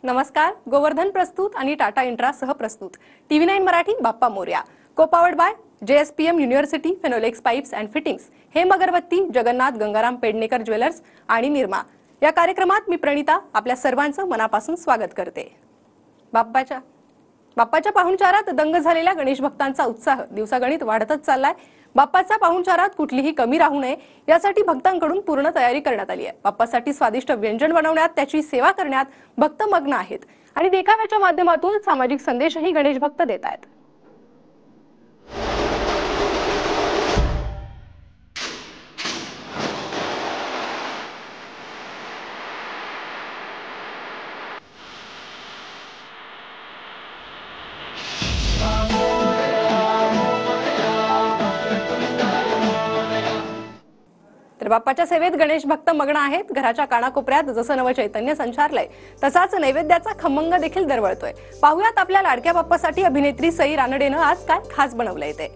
नमस्कार. गोवर्धन प्रस्तुत आणि टाटा इंट्रा सह प्रस्तुत TV9 Marathi Bappa Morya. Co powered by JSPM university Finolex pipes and fittings, Hem अगरबत्ती, जगन्नाथ गंगाराम पेडणेकर ज्वेलर्स आणि निर्मा. या कार्यक्रमात मी प्रणिता आपल्या सर्वांचं मनापासून स्वागत करते. बाप्पाच्या पाहुणचारात दंग झालेल्या गणेश भक्तांचा उत्साह दिवसागणित वाढतच चाललाय. बाप्पाच्या पाहुणचारात कुठलीही कमी राहू नये यासाठी भक्तांकडून पूर्ण तयारी करण्यात आली आहे. बाप्पासाठी स्वादिष्ट व्यंजन बनवण्यात, त्याची सेवा करण्यात भक्त मग्न आहेत आणि देखाव्याच्या माध्यमातून सामाजिक संदेशही गणेश भक्त देत आहेत. तर बाप्पाच्या सेवेत गणेश भक्त मग्न आहेत. घराच्या कानाकोपऱ्यात जसं नवं चैतन्य संचारलंय तसाच नैवेद्याचा खमंग देखील दरवळतोय. पाहुयात आपल्या लाडक्या बाप्पासाठी अभिनेत्री सई रानडेनं आज काय खास बनवलंय ते.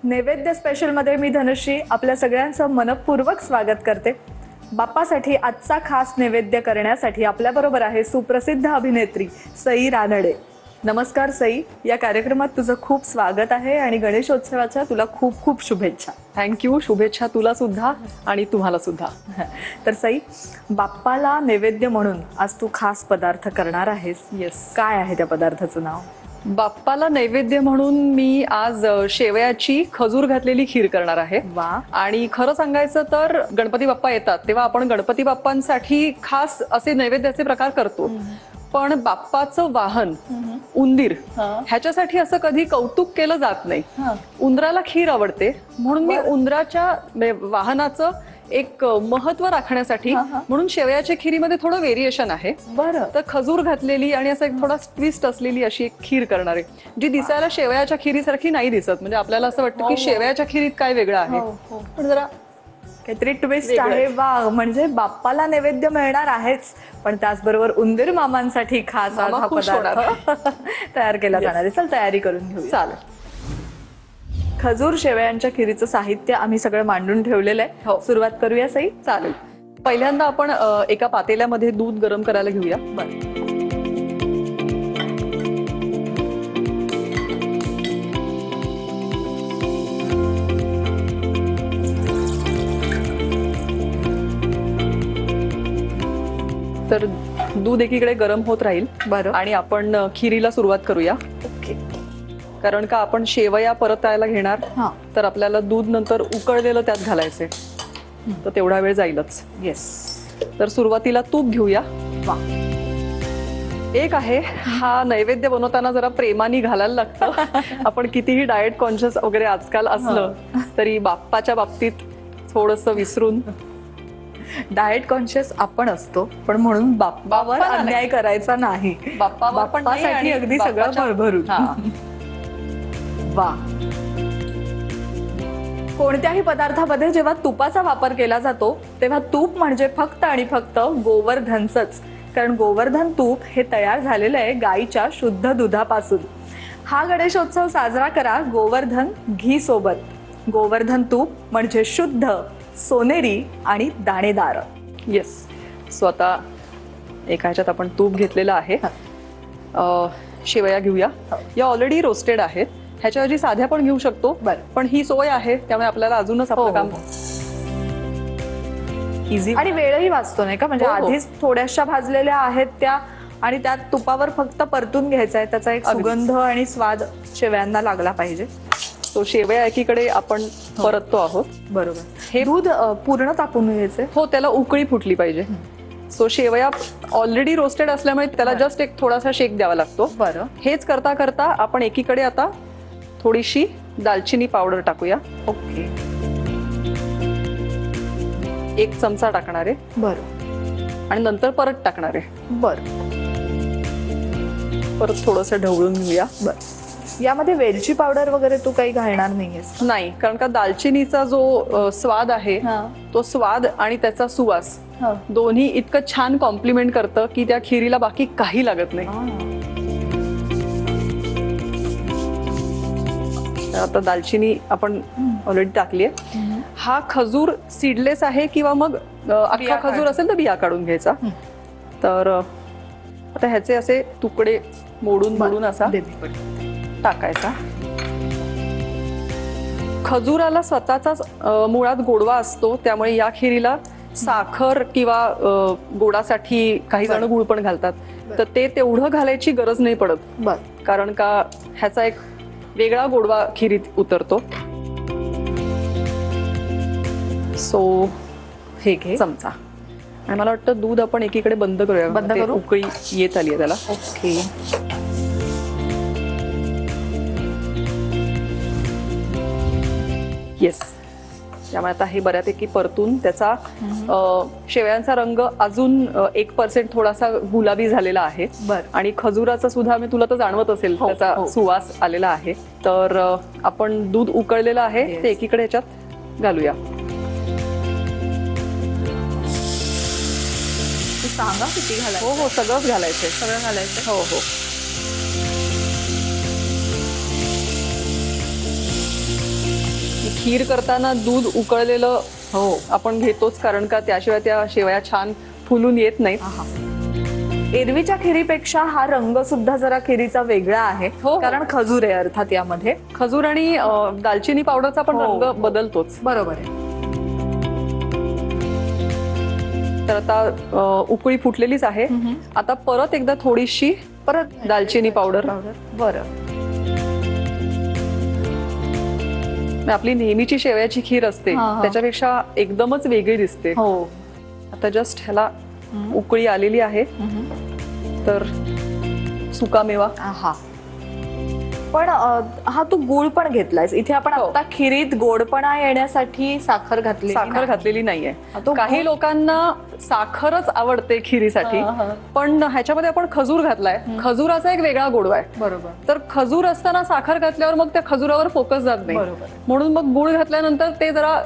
नैवेद्य स्पेशल मध्ये मी धनुश्री आपल्या सगळ्यांचं मनपूर्वक स्वागत करते. बाप्पासाठी आजचा खास नैवेद्य करण्यासाठी आपल्या बरोबर आहे सुप्रसिद्ध अभिनेत्री सई रानडे. नमस्कार सई, या कार्यक्रमात तुझं खूप स्वागत आहे आणि गणेशोत्सवाच्या तुला खूप खूप शुभेच्छा. थँक्यू. शुभेच्छा तुला सुद्धा आणि तुम्हाला सुद्धा. तर सई, बाप्पाला नैवेद्य म्हणून आज तू खास पदार्थ करणार आहेस. येस. काय आहे त्या पदार्थाचं नाव? बाप्पाला नैवेद्य म्हणून मी आज शेवयाची खजूर घातलेली खीर करणार आहे. वा. आणि खरं सांगायचं तर गणपती बाप्पा येतात तेव्हा आपण गणपती बाप्पांसाठी खास असे नैवेद्याचे प्रकार करतो, पण बाप्पाचं वाहन उंदीर ह्याच्यासाठी असं कधी कौतुक केलं जात नाही. उंदराला खीर आवडते म्हणून मी उंदराच्या वाहनाचं एक महत्व राखण्यासाठी म्हणून शेवयाच्या खिरीमध्ये थोडं व्हेरिएशन आहे. बरं. तर खजूर घातलेली आणि असं एक थोडा ट्विस्ट असलेली अशी एक खीर करणार आहे, जी दिसायला शेवयाच्या खिरीसारखी नाही दिसत. म्हणजे आपल्याला असं वाटतं की शेवयाच्या खिरीत काय वेगळं आहे, पण जरा काहीतरी ट्विस्ट आहे. वा, म्हणजे बाप्पाला नैवेद्य मिळणार आहेच, पण त्याचबरोबर उंदीर मामांसाठी खास आज हा पदार्थ तयार केला जाणार आहे. चल तयारी करून घेऊ. चालेल. खजूर शेवयांच्या खिरीचं साहित्य आम्ही सगळं मांडून ठेवलेलं आहे. हो. सुरुवात करूया सई? चालेल. पहिल्यांदा आपण एका पातेल्यामध्ये दूध गरम करायला घेऊया. बरं. तर दूध एकीकडे गरम होत राहील. बरं. आणि आपण खिरीला सुरुवात करूया. ओके. कारण का आपण शेवया परतायला घेणार, तर आपल्याला दूध नंतर उकळलेलं त्यात घालायचंय, तर तेवढा वेळ जाईलच. येस. तर सुरुवातीला तूप घेऊया. वा. एक आहे, हा नैवेद्य बनवताना जरा प्रेमाने घालायला लागतं. आपण कितीही डाएट कॉन्शियस वगैरे आजकाल असलं तरी बाप्पाच्या बाबतीत थोडंसं विसरून. डाएट कॉन्शियस आपण असतो, पण म्हणून बाप्पावर अन्याय करायचा नाही. बाप्पासाठी अगदी सगळं भरभरून. वा. कोणत्याही पदार्थामध्ये जेव्हा तुपाचा वापर केला जातो तेव्हा तूप म्हणजे फक्त आणि फक्त गोवर्धनचंच, कारण गोवर्धन तूप हे तयार झालेलं आहे गाईच्या शुद्ध दुधापासून. हा गणेशोत्सव साजरा करा गोवर्धन घी सोबत. गोवर्धन तूप म्हणजे शुद्ध, सोनेरी आणि दाणेदार. येस. सो आता एका ह्याच्यात आपण तूप घेतलेलं आहे. शेवया घेऊया. या ऑलरेडी रोस्टेड आहेत, ह्याच्याऐवजी साध्या पण घेऊ शकतो. पण ही सोय आहे त्यामुळे आपल्याला अजूनच आपलं काम इझी आणि वेळही वाचतो, नाही का? म्हणजे आधीच थोड्याशा भाजलेल्या आहेत त्या आणि त्यात तुपावर फक्त परतून घ्यायचा आहे. त्याचा एक सुगंध आणि स्वाद शेवयांना लागला पाहिजे. तो शेवया एकीकडे आपण परततो आहोत. बरोबर. हे दूध पूर्ण तापून घ्यायचे. हो, त्याला उकळी फुटली पाहिजे. सो शेवया ऑलरेडी रोस्टेड असल्यामुळे त्याला जस्ट एक थोडासा शेक द्यावा लागतो. बरं. हेच करता करता आपण एकीकडे आता थोडीशी दालचिनी पावडर टाकूया. ओके. 1 चमचा टाकणार आहे. बरं. आणि नंतर परत टाकणार आहे. बरं. परत थोडंसं ढवळून घेऊया. बरं. यामध्ये वेलची पावडर वगैरे तू काही घालणार नाहीयेस? नाही, कारण का दालचिनीचा जो स्वाद आहे तो स्वाद आणि त्याचा सुवास दोन्ही इतकं छान कॉम्प्लिमेंट करतं की त्या खिरीला बाकी काही लागत नाही. आता दालचिनी आपण ऑलरेडी टाकली आहे. हा खजूर सीडलेस आहे किंवा मग अख्खा खजूर असेल तर बिया काढून घ्यायचा. तर आता ह्याचे असे तुकडे मोडून मोडून असा टाकायचा. खजुराला स्वतःचाच मुळात गोडवा असतो, त्यामुळे या खिरीला साखर किंवा गोडासाठी काही जण गुळ पण घालतात, तर ते तेवढं घालायची गरज नाही पडत, कारण का ह्याचा एक वेगळा गोडवा खिरीत उतरतो. सो हे घे चमचा, आणि मला वाटतं दूध आपण एकीकडे बंद करूया. बंद करू? उकळी येत आली आहे त्याला. ओके. येस. त्यामुळे आता हे बऱ्यापैकी परतून त्याचा शेवयांचा रंग अजून 1% थोडासा गुलाबी झालेला आहे. आणि खजुराचा सुद्धा मी तुला तर जाणवत असेल त्याचा सुवास आलेला आहे. तर आपण दूध उकळलेलं आहे ते एकीकडे ह्याच्यात घालूया. सांगा किती घालायचं? हो हो, सगळंच घालायचंय. सगळं घालायचं. हो हो. खीर करताना दूध उकळलेलं आपण घेतोच, कारण का त्याशिवाय त्या शेवया छान फुलून येत नाहीत. एरवीच्या खिरीपेक्षा हा रंग सुद्धा जरा खिरीचा वेगळा आहे, कारण खजूर आहे अर्थात यामध्ये. खजूर आणि दालचिनी पावडरचा पण रंग बदलतोच. बरोबर आहे. तर आता उकळी फुटलेलीच आहे. आता परत एकदा थोडीशी परत दालचिनी पावडर. बरं. आपली नेहमीची शेवयाची खीर असते त्याच्यापेक्षा एकदमच वेगळी दिसते. हो. आता जस्ट ह्याला उकळी आलेली आहे, तर सुकामेवा. पण हा तू गुळ पण घेतलायस इथे. आपण आता खिरीत गोडपणा येण्यासाठी साखर घातलेली नाहीये. काही लोकांना साखरच आवडते खिरीसाठी, पण ह्याच्यामध्ये आपण खजूर घातलाय. खजुराचा एक वेगळा गोडवा आहे. बरोबर. तर खजूर असताना साखर घातल्यावर मग त्या खजुरावर फोकस जात नाही, म्हणून मग गुळ घातल्यानंतर ते जरा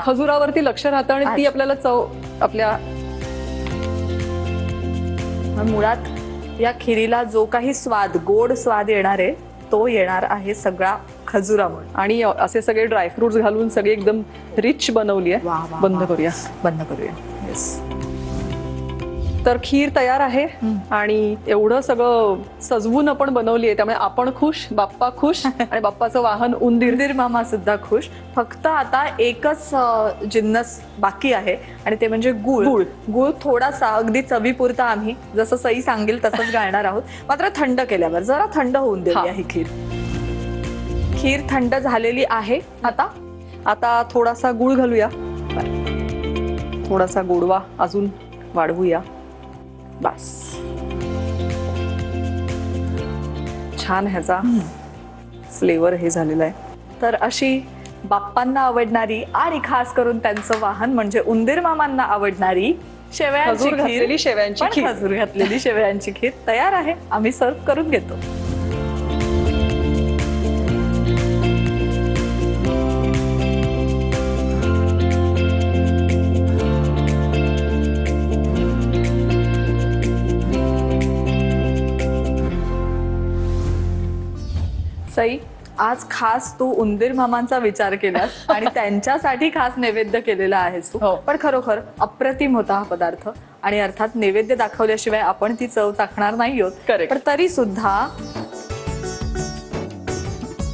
खजुरावरती लक्ष राहतं आणि ती आपल्याला चव आपल्या मुळात या खिरीला जो काही स्वाद, गोड स्वाद येणार आहे तो येणार आहे सगळा खजुरामुळे. आणि असे सगळे ड्रायफ्रुट्स घालून सगळे एकदम रिच बनवली आहे. बंद करूया. येस. तर खीर तयार आहे आणि एवढं सगळं सजवून आपण बनवली आहे, त्यामुळे आपण खुश, बाप्पा खुश आणि बाप्पाचं वाहन उंदीर मामा सुद्धा खुश. फक्त आता एकच जिन्नस बाकी आहे आणि ते म्हणजे गुळ. गुळ थोडासा अगदी चवीपुरता आम्ही जसं सई सांगेल तसंच घालणार आहोत, मात्र थंड केल्यावर. जरा थंड होऊन देऊया ही खीर. खीर थंड झालेली आहे. आता थोडासा गुळ घालूया, थोडासा गोडवा अजून वाढवूया. बस. छान ह्याचा फ्लेवर हे झालेला आहे. तर अशी बाप्पांना आवडणारी आणि खास करून त्यांचं वाहन म्हणजे उंदीर मामांना आवडणारी शेवयांची खीर, खजूर घातलेली शेवयांची खीर तयार आहे. आम्ही सर्व करून घेतो. सई, आज खास तू उंदीर मामांचा विचार केलास आणि त्यांच्यासाठी खास नैवेद्य केलेला आहेस तू. पण खरोखर अप्रतिम होता हा पदार्थ, आणि अर्थात नैवेद्य दाखवल्याशिवाय आपण ती चव चाखणार नाही आहोत. पण तरी सुद्धा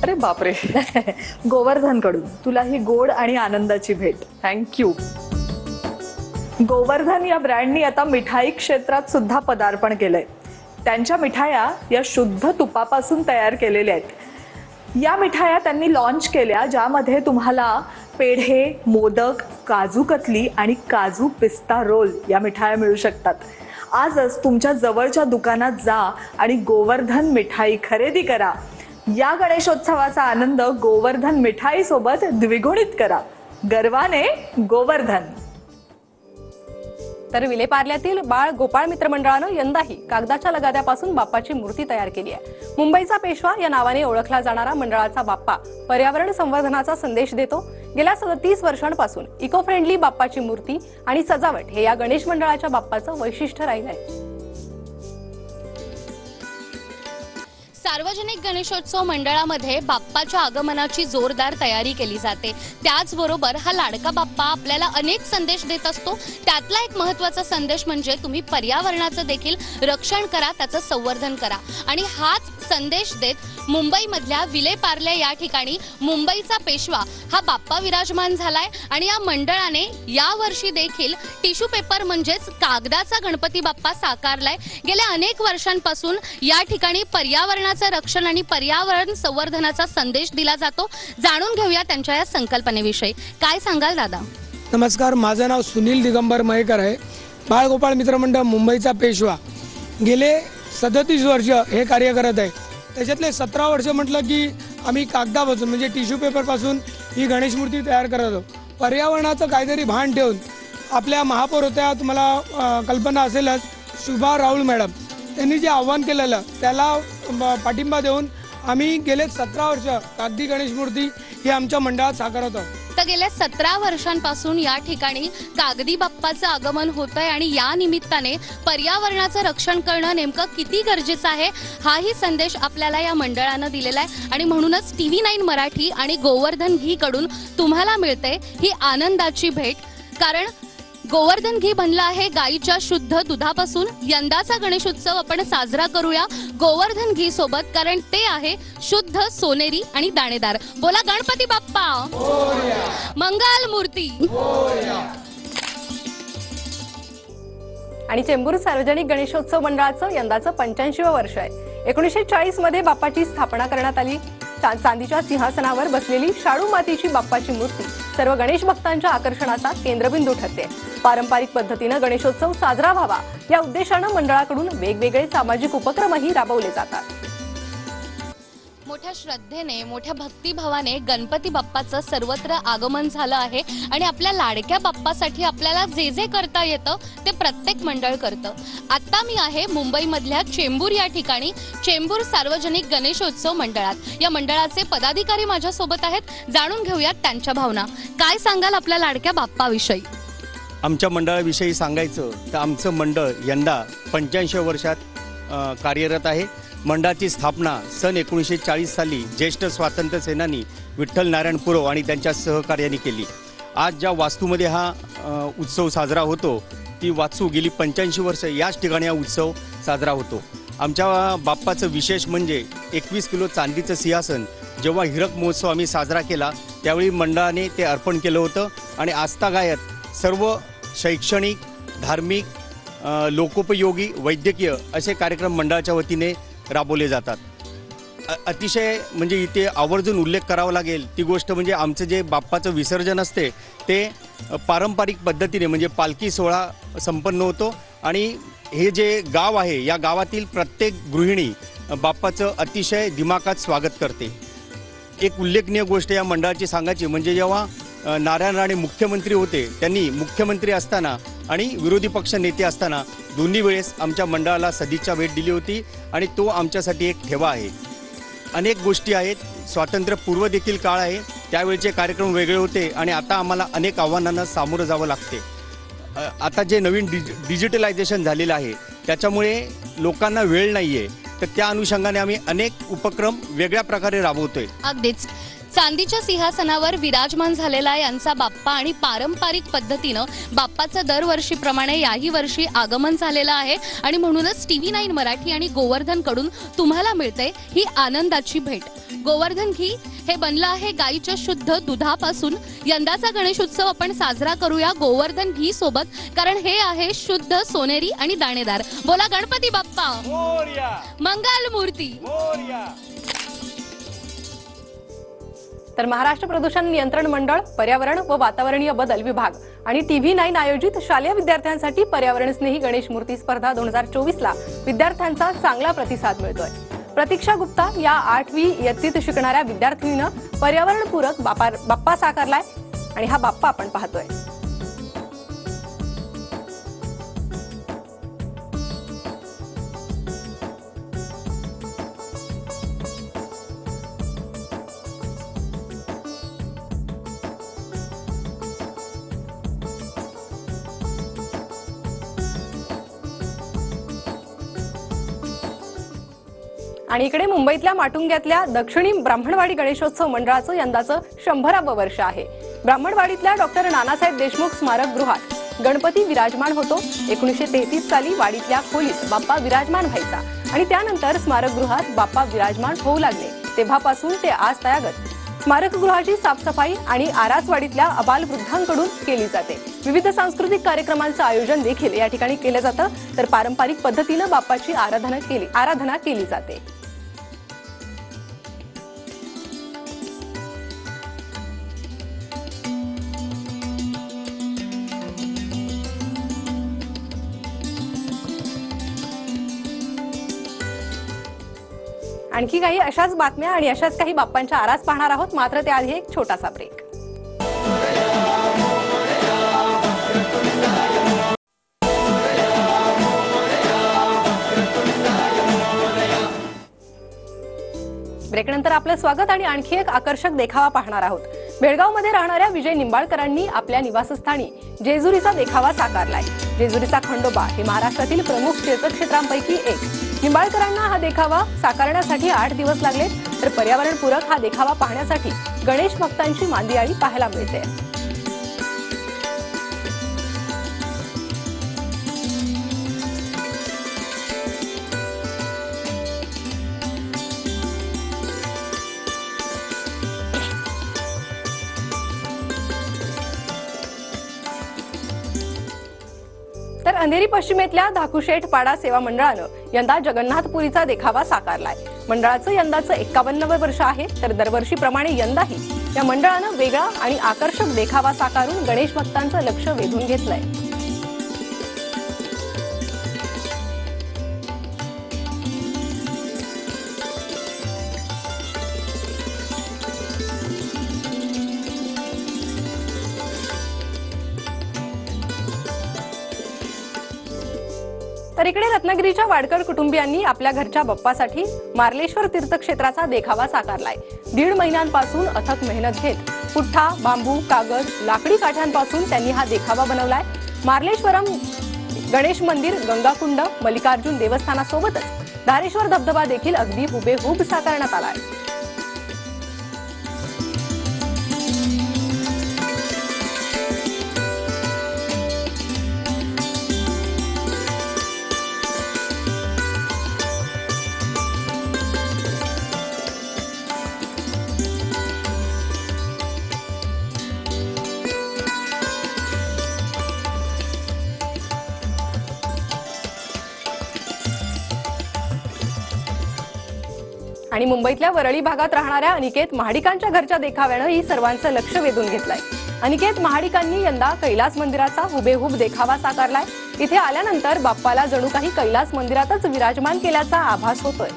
अरे बापरे गोवर्धन कडून तुला ही गोड आणि आनंदाची भेट. थँक्यू. गोवर्धन या ब्रँडनी आता मिठाई क्षेत्रात सुद्धा पदार्पण केलंय. त्यांच्या मिठाया या शुद्ध तुपापासून तयार केलेल्या आहेत. या मिठाया त्यांनी लॉन्च केल्या, ज्यामध्ये तुम्हाला पेढे, मोदक, काजू कतली आणि काजू पिस्ता रोल या मिठाया मिळू शकतात. आजच तुमच्या जवळच्या दुकानात जा आणि गोवर्धन मिठाई खरेदी करा. या गणेशोत्सवाचा आनंद गोवर्धन मिठाई सोबत द्विगुणित करा. गर्वाने गोवर्धन. तर विलेपार्ल्यातील बाळ गोपाळ मित्र मंडळानं यंदाही कागदाच्या लगाद्यापासून बाप्पाची मूर्ती तयार केली आहे. मुंबईचा पेशवा या नावाने ओळखला जाणारा मंडळाचा बाप्पा पर्यावरण संवर्धनाचा संदेश देतो. गेल्या 37 वर्षांपासून इको फ्रेंडली बाप्पाची मूर्ती आणि सजावट हे या गणेश मंडळाच्या बाप्पाचं वैशिष्ट्य राहिलं आहे. सार्वजनिक गणेशोत्सव मंडळामध्ये बाप्पाच्या आगमनाची जोरदार तयारी केली जाते। त्याचबरोबर हा लाडका बाप्पा आपल्याला अनेक संदेश देत असतो। त्यातला एक महत्त्वाचा संदेश म्हणजे तुम्ही पर्यावरणाचं देखील रक्षण करा, त्याचं संवर्धन करा। आणि हाच संदेश देत मुंबईमधल्या विलेपार्ले या ठिकाणी मुंबईचा पेशवा हा बाप्पा विराजमान झालाय। आणि या मंडळाने यावर्षी देखील टिश्यू पेपर म्हणजेच कागदाचा गणपती बाप्पा साकारलाय। गेल्या अनेक वर्षांपासून या ठिकाणी पर्यावरणाचं रक्षण आणि पर्यावरण संवर्धनाचा संदेश दिला जातो। जाणून घेऊया त्यांच्या या संकल्पनेविषयी। काय सांगाल दादा? नमस्कार, माझं नाव सुनील दिगंबर मयेकर आहे। बाळगोपाळ मित्रमंडळ मुंबईचा पेशवा गेले 37 वर्ष हे कार्य करत आहे। त्याच्यातले 17 वर्ष म्हटलं की आम्ही कागदापासून म्हणजे टिश्यू पेपरपासून ही गणेश मूर्ती तयार करत होतो। पर्यावरणाचं काहीतरी भान ठेवून आपल्या महापौर होत्या, तुम्हाला कल्पना असेलच, शुभा राहुल मॅडम, त्यांनी जे आव्हान केलेलं त्याला पाठिंबा देऊन आम्ही गेले 17 वर्ष कागदी गणेश मूर्ती ही आमच्या मंडळात साकारत आहोत। तर गेल्या 17 वर्षांपासून या ठिकाणी कागदी बाप्पाचं आगमन होत आहे आणि या निमित्ताने पर्यावरणाचं रक्षण करणं नेमकं किती गरजेचं आहे हाही संदेश आपल्याला या मंडळानं दिलेला आहे। आणि म्हणूनच TV9 मराठी आणि गोवर्धन घी कडून तुम्हाला मिळते ही आनंदाची भेट। कारण गोवर्धन घी बनला आहे गाईच्या शुद्ध दुधापासून। यंदाचा गणेशोत्सव आपण साजरा करूया गोवर्धन घी सोबत, कारण ते आहे शुद्ध, सोनेरी आणि दाणेदार। बोला गणपती बाप्पा मोरया, मंगल मूर्ती मोरया। आणि चेंबूर सार्वजनिक गणेशोत्सव मंडळाचं यंदाचं 85वं वर्ष आहे। 1940 मध्ये बाप्पाची स्थापना करण्यात आली। चांदीच्या सिंहासनावर बसलेली शाडू मातीची बाप्पाची मूर्ती सर्व गणेश भक्तांच्या आकर्षणाचा केंद्रबिंदू ठरते। पारंपरिक पद्धतीनं गणेशोत्सव साजरा व्हावा या उद्देशानं मंडळाकडून वेगवेगळे सामाजिक उपक्रमही राबवले जातात। मोठ्या श्रद्धेने, मोठ्या भक्तिभावाने गणपती बाप्पाचं सर्वत्र आगमन झालं आहे। आणि आपल्या लाडक्या बाप्पासाठी आपल्याला जे जे करता येतं ते प्रत्येक मंडळ करतं। आता मी आहे मुंबईमधल्या चेंबूर या ठिकाणी, चेंबूर सार्वजनिक गणेशोत्सव मंडळात। या मंडळाचे पदाधिकारी माझ्यासोबत आहेत, जाणून घेऊयात त्यांच्या भावना। काय सांगाल आपल्या लाडक्या बाप्पाविषयी? आमच्या मंडळाविषयी सांगायचं तर आमचं मंडळ यंदा 85 वर्षात कार्यरत आहे। मंडळाची स्थापना सन 1940 साली ज्येष्ठ स्वातंत्र्य सेनानी विठ्ठल नारायण पुरव आणि त्यांच्या सहकार्याने केली। आज ज्या वास्तूमध्ये हा उत्सव साजरा होतो ती वास्तू गेली 85 वर्ष याच ठिकाणी हा उत्सव साजरा होतो। आमच्या बाप्पाचं विशेष म्हणजे 21 किलो चांदीचं सिंहासन जेव्हा हिरक महोत्सव आम्ही साजरा केला त्यावेळी मंडळाने ते अर्पण केलं होतं। आणि आस्थागायत सर्व शैक्षणिक, धार्मिक, लोकोपयोगी, वैद्यकीय असे कार्यक्रम मंडळाच्या वतीने राबवले जातात। अतिशय म्हणजे इथे आवर्जून उल्लेख करावा लागेल ती गोष्ट म्हणजे आमचं जे बाप्पाचं विसर्जन असते ते पारंपरिक पद्धतीने म्हणजे पालखी सोहळा संपन्न होतो। आणि हे जे गाव आहे या गावातील प्रत्येक गृहिणी बाप्पाचं अतिशय दिमाखात स्वागत करते। एक उल्लेखनीय गोष्ट या मंडळाची सांगायची म्हणजे जेव्हा नारायण राणे मुख्यमंत्री होते त्यांनी मुख्यमंत्री असताना आणि विरोधी पक्ष नेते असताना दोन्ही वेळेस आमच्या मंडळाला सदिच्छा भेट दिली होती आणि तो आमच्यासाठी एक ठेवा आहे। अनेक गोष्टी आहेत, स्वातंत्र्यपूर्व देखील काळ आहे, त्यावेळचे कार्यक्रम वेगळे होते आणि आता आम्हाला अनेक आव्हानांना सामोरं जावं लागते। आता जे नवीन डिजिटलायझेशन झालेलं आहे त्याच्यामुळे लोकांना वेळ नाही आहे, तर त्या अनुषंगाने आम्ही अनेक उपक्रम वेगळ्या प्रकारे राबवतोय। अगदीच चांदीच्या सिंहासनावर विराजमान झालेला यांचा बाप्पा आणि पारंपरिक पद्धतीनं बाप्पाचं दरवर्षीप्रमाणे याही वर्षी आगमन झालेलं आहे। आणि म्हणूनच TV9 मराठी आणि गोवर्धन कडून तुम्हाला मिळते ही आनंदाची भेट। गोवर्धन घी हे बनलं आहे गाईच्या शुद्ध दुधापासून। यंदाचा गणेशोत्सव आपण साजरा करूया गोवर्धन घी सोबत, कारण हे आहे शुद्ध, सोनेरी आणि दाणेदार। बोला गणपती बाप्पा मोरया, मंगल मूर्ती मोरया। तर महाराष्ट्र प्रदूषण नियंत्रण मंडळ, पर्यावरण व वातावरणीय बदल विभाग आणि TV9 आयोजित शालेय विद्यार्थ्यांसाठी पर्यावरण स्नेही गणेश मूर्ती स्पर्धा 2024ला विद्यार्थ्यांचा चांगला प्रतिसाद मिळतोय। प्रतीक्षा गुप्ता या 8वी इयत्तेत शिकणाऱ्या विद्यार्थिनीनं पर्यावरणपूरक बाप्पा साकारलाय आणि हा बाप्पा आपण पाहतोय। आणि इकडे मुंबईतल्या माटुंग्यातल्या दक्षिणी ब्राह्मणवाडी गणेशोत्सव मंडळाचं यंदाचं 100वे वर्ष आहे. ब्राह्मणवाडीतल्या डॉक्टर नानासाहेब देशमुख स्मारक गृहात गणपती विराजमान होतो. 1933 साली वाडीतल्या खोलीत बाप्पा विराजमान व्हायचा आणि त्यानंतर स्मारकगृहात बाप्पा विराजमान होऊ लागले. तेव्हापासून ते आज तयागत स्मारकगृहाची साफसफाई आणि आरासवाडीतल्या अबालवृद्धांकडून केली जाते. विविध सांस्कृतिक कार्यक्रमांचं आयोजन देखील या ठिकाणी केलं जातं. तर पारंपरिक पद्धतीनं बाप्पाची आराधना केली जाते. आणखी काही अशाच बातम्या आणि अशाच काही बाप्पांच्या आरास पाहणार आहोत. मात्र त्याआधी एक छोटासा ब्रेक. ब्रेकनंतर आपलं स्वागत आणि आणखी एक आकर्षक देखावा पाहणार आहोत. बेळगावमध्ये राहणाऱ्या विजय निंबाळकरांनी आपल्या निवासस्थानी जेजुरीचा देखावा साकारलाय. जेजुरीचा खंडोबा हे महाराष्ट्रातील प्रमुख तीर्थक्षेत्रांपैकी एक. निंबाळकरांना हा देखावा साकारण्यासाठी 8 दिवस लागले. तर पर्यावरणपूरक हा देखावा पाहण्यासाठी गणेश भक्तांची मांदियाळी पाहायला मिळते. तर अंधेरी पश्चिमेतल्या धाकुशेठ पाडा सेवा मंडळानं यंदा जगन्नाथपुरीचा देखावा साकारलाय. मंडळाचं यंदाचं 51वे वर्ष आहे. तर दरवर्षीप्रमाणे यंदाही या मंडळानं वेगळा आणि आकर्षक देखावा साकारून गणेश भक्तांचं लक्ष वेधून घेतलंय. तर इकडे रत्नागिरीच्या वाडकर कुटुंबियांनी आपल्या घरच्या बाप्पासाठी मार्लेश्वर तीर्थक्षेत्राचा देखावा साकारलाय. 1.5 महिन्यांपासून अथक मेहनत घेत पुठ्ठा, बांबू, कागद, लाकडी काठ्यांपासून त्यांनी हा देखावा बनवलाय. मार्लेश्वरम गणेश मंदिर, गंगाकुंड, मल्लिकार्जुन देवस्थानासोबतच धारेश्वर धबधबा देखील अगदी हुबेहूब साकारण्यात आलाय. आणि मुंबईतल्या वरळी भागात राहणाऱ्या अनिकेत महाडिकांच्या घरच्या देखाव्यानं ही सर्वांचं लक्ष वेधून घेतलंय. अनिकेत महाडिकांनी यंदा कैलास मंदिराचा हुबेहूब देखावा साकारलाय. इथे आल्यानंतर बाप्पाला जणू काही कैलास मंदिरातच विराजमान केल्याचा आभास होतोय.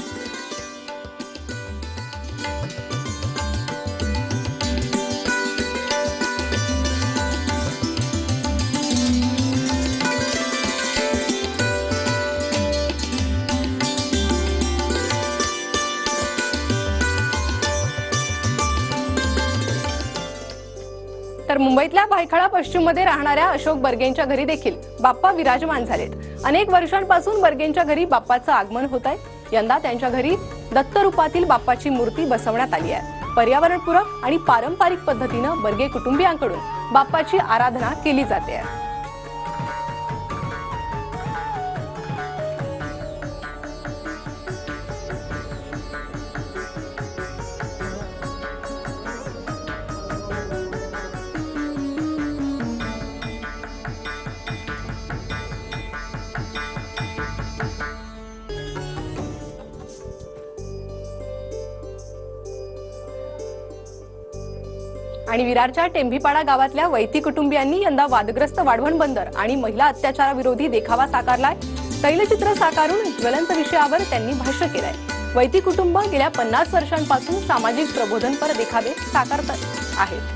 तर मुंबईतल्या भायखळा पश्चिममध्ये राहणाऱ्या अशोक बर्गेंच्या घरी देखील बाप्पा विराजमान झालेत. अनेक वर्षांपासून बर्गेंच्या घरी बाप्पाचं आगमन होत आहे. यंदा त्यांच्या घरी दत्त रूपातील बाप्पाची मूर्ती बसवण्यात आली आहे. पर्यावरणपूरक आणि पारंपरिक पद्धतीनं बर्गे कुटुंबियांकडून बाप्पाची आराधना केली जाते. आणि विरारच्या टेंभीपाडा गावातल्या वैती कुटुंबियांनी यंदा वादग्रस्त वाढवण बंदर आणि महिला अत्याचाराविरोधी देखावा साकारलाय. तैलचित्र साकारून ज्वलंत विषयावर त्यांनी भाष्य केलंय. वैती कुटुंब गेल्या 50 वर्षांपासून सामाजिक प्रबोधनपर देखावे साकारत आहेत.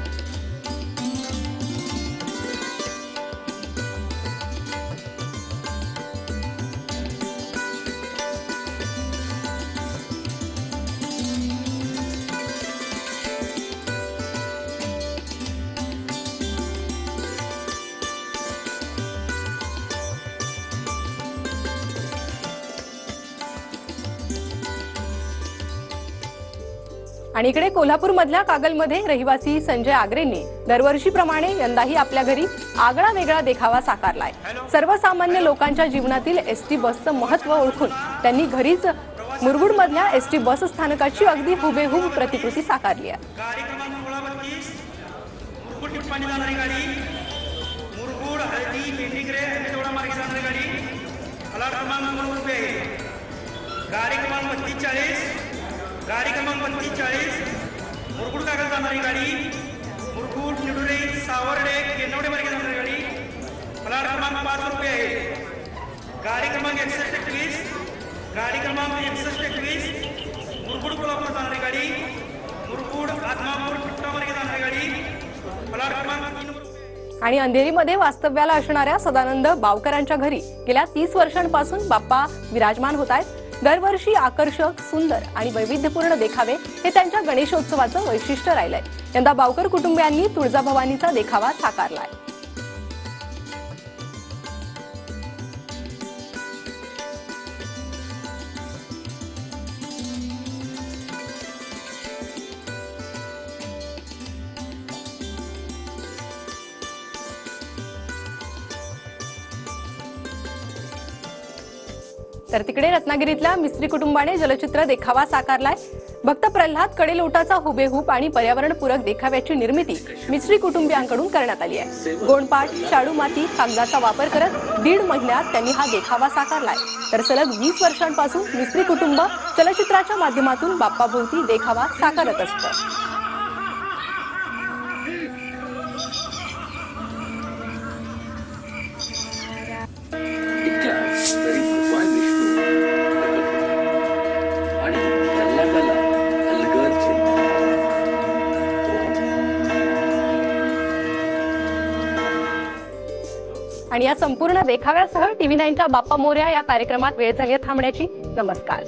आणि इकडे कोल्हापूरमधल्या कागलमध्ये रहिवासी संजय आगरेंनी दरवर्षीप्रमाणे यंदाही आपल्या घरी आगळा वेगळा देखावा साकारलाय. सर्वसामान्य लोकांच्या जीवनातील एसटी बसचं महत्त्व ओळखून त्यांनी घरीच मुरगुडमधल्या एसटी बस स्थानकाची अगदी हुबेहूब प्रतिकृती साकारली आहे. गाडी क्रमांक 1632 मुरगुड टिप्पाणी जाणारी गाडी, मुरगुड हळदी मेंढीगरे हळदीतोडा मार्गे जाणारी गाडी, प्लॅट क्रमांक 9 रुपये. गाडी क्रमांक 3240, गाडी क्रमांक 3240 मुरगुड कागल जाणारी गाडी, मुरगुड निडुरे सावर्डे केनवडे मार्गे जाणारी गाडी, प्लॅट क्रमांक 5 रुपये. गाडी क्रमांक 6121, गाडी क्रमांक 6121 मुरगुड कोल्हापूर जाणारी गाडी, मुरगुड आदमापूर टिट्टा मार्गे जाणारी गाडी, प्लॅट क्रमांक 3 रुपये. आणि अंधेरीमध्ये वास्तव्याला असणाऱ्या सदानंद बावकरांच्या घरी गेल्या 30 वर्षांपासून बाप्पा विराजमान होत आहेत. दरवर्षी आकर्षक, सुंदर आणि वैविध्यपूर्ण देखावे हे त्यांच्या गणेशोत्सवाचं वैशिष्ट्य राहिलंय. यंदा बावकर कुटुंबियांनी तुळजाभवानीचा देखावा साकारलाय. तर तिकडे रत्नागिरीतल्या मिस्त्री कुटुंबाने जलचित्र देखावा साकारलाय. भक्त प्रल्हाद कडेलोटाचा हुबेहूब आणि पर्यावरणपूरक देखाव्याची निर्मिती मिस्त्री कुटुंबियांकडून करण्यात आली आहे. गोंडपाट, शाडू माती, कागदाचा वापर करत 1.5 महिन्यात त्यांनी हा देखावा साकारलाय. तर सलग 20 वर्षांपासून मिस्त्री कुटुंब चलचित्राच्या माध्यमातून बाप्पाभोवती देखावा साकारत असतं. इतक्यात तरी भगवान विष्णू प्रकट आणि प्रल्हादाला अलगद चिंता. आणि या संपूर्ण देखाव्यासह TV9च्या बाप्पा मोरया या कार्यक्रमात वेळ झाली थांबण्याची. नमस्कार.